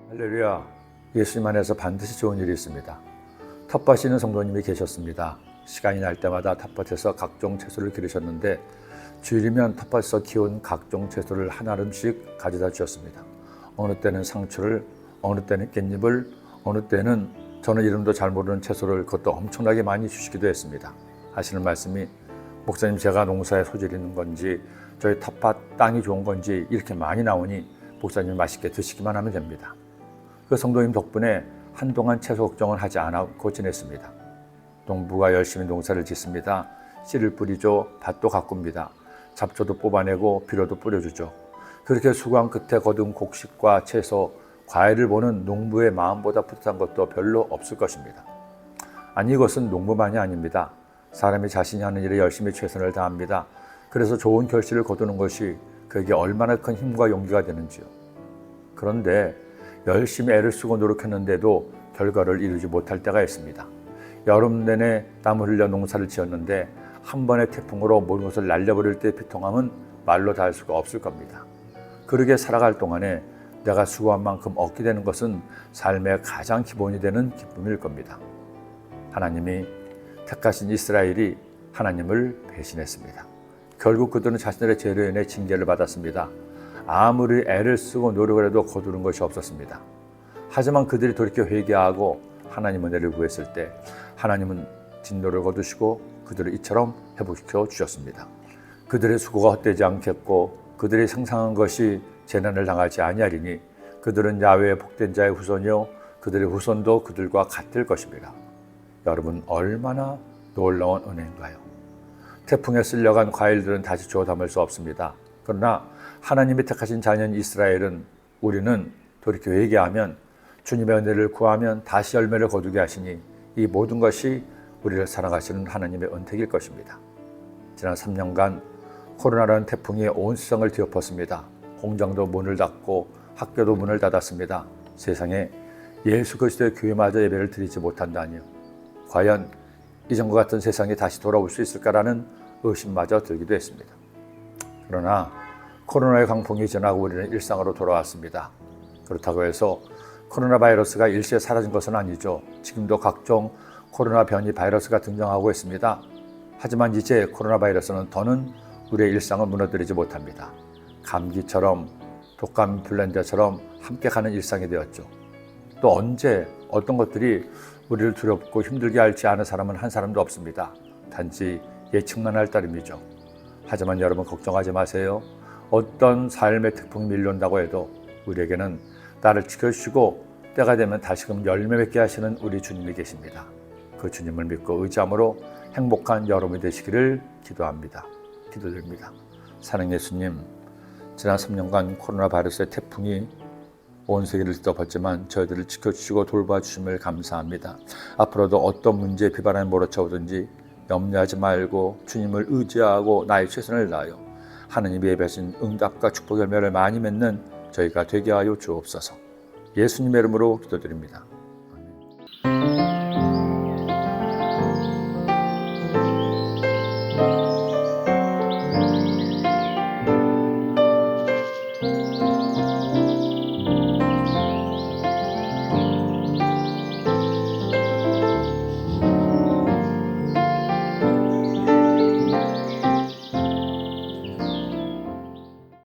할렐루야. 예수님 안에서 반드시 좋은 일이 있습니다. 텃밭이는 성도님이 계셨습니다. 시간이 날 때마다 텃밭에서 각종 채소를 기르셨는데 주일이면 텃밭에서 키운 각종 채소를 한 알음씩 가져다 주셨습니다. 어느 때는 상추를, 어느 때는 깻잎을, 어느 때는 저는 이름도 잘 모르는 채소를 그것도 엄청나게 많이 주시기도 했습니다. 하시는 말씀이 목사님 제가 농사에 소질이 있는 건지 저희 텃밭 땅이 좋은 건지 이렇게 많이 나오니 목사님 맛있게 드시기만 하면 됩니다. 그 성도님 덕분에 한동안 채소 걱정을 하지 않고 지냈습니다. 농부가 열심히 농사를 짓습니다. 씨를 뿌리죠. 밭도 가꿉니다. 잡초도 뽑아내고 비료도 뿌려주죠. 그렇게 수고한 끝에 거둔 곡식과 채소, 과일을 보는 농부의 마음보다 뿌듯한 것도 별로 없을 것입니다. 아니 이것은 농부만이 아닙니다. 사람이 자신이 하는 일에 열심히 최선을 다합니다. 그래서 좋은 결실을 거두는 것이 그에게 얼마나 큰 힘과 용기가 되는지요. 그런데 열심히 애를 쓰고 노력했는데도 결과를 이루지 못할 때가 있습니다. 여름 내내 땀을 흘려 농사를 지었는데 한 번의 태풍으로 모든 것을 날려버릴 때의 비통함은 말로 다 할 수가 없을 겁니다. 그러게 살아갈 동안에 내가 수고한 만큼 얻게 되는 것은 삶의 가장 기본이 되는 기쁨일 겁니다. 하나님이 택하신 이스라엘이 하나님을 배신했습니다. 결국 그들은 자신들의 죄로 인해 징계를 받았습니다. 아무리 애를 쓰고 노력을 해도 거두는 것이 없었습니다. 하지만 그들이 돌이켜 회개하고 하나님 은혜를 구했을 때 하나님은 진노를 거두시고 그들을 이처럼 회복시켜 주셨습니다. 그들의 수고가 헛되지 않겠고 그들이 상상한 것이 재난을 당하지 아니하리니 그들은 야훼의 복된 자의 후손이요 그들의 후손도 그들과 같을 것입니다. 여러분 얼마나 놀라운 은혜인가요? 태풍에 쓸려간 과일들은 다시 주워 담을 수 없습니다. 그러나 하나님이 택하신 자녀인 이스라엘은 우리는 돌이켜 회개하면 주님의 은혜를 구하면 다시 열매를 거두게 하시니 이 모든 것이 우리를 사랑하시는 하나님의 은택일 것입니다. 지난 3년간 코로나라는 태풍이 온 세상을 뒤엎었습니다. 공장도 문을 닫고 학교도 문을 닫았습니다. 세상에 예수 그리스도의 교회마저 예배를 드리지 못한다니요. 과연 이전과 같은 세상이 다시 돌아올 수 있을까라는 의심마저 들기도 했습니다. 그러나 코로나의 강풍이 지나고 우리는 일상으로 돌아왔습니다. 그렇다고 해서 코로나 바이러스가 일시에 사라진 것은 아니죠. 지금도 각종 코로나 변이 바이러스가 등장하고 있습니다. 하지만 이제 코로나 바이러스는 더는 우리의 일상을 무너뜨리지 못합니다. 감기처럼 독감 인플루엔자처럼 함께 가는 일상이 되었죠. 또 언제 어떤 것들이 우리를 두렵고 힘들게 할지 아는 사람은 한 사람도 없습니다. 단지 예측만 할 따름이죠. 하지만 여러분 걱정하지 마세요. 어떤 삶의 태풍이 밀려온다고 해도 우리에게는 나를 지켜주시고 때가 되면 다시금 열매 맺게 하시는 우리 주님이 계십니다. 그 주님을 믿고 의지함으로 행복한 여러분이 되시기를 기도합니다. 기도드립니다. 사랑하는 예수님, 지난 3년간 코로나 바이러스의 태풍이 온 세계를 뒤덮었지만 저희들을 지켜주시고 돌봐주심을 감사합니다. 앞으로도 어떤 문제에 비바람이 몰아쳐오든지 염려하지 말고 주님을 의지하고 나의 최선을 다하여 하느님이 예배하신 응답과 축복 열매를 많이 맺는 저희가 되게 하여 주옵소서. 예수님의 이름으로 기도드립니다.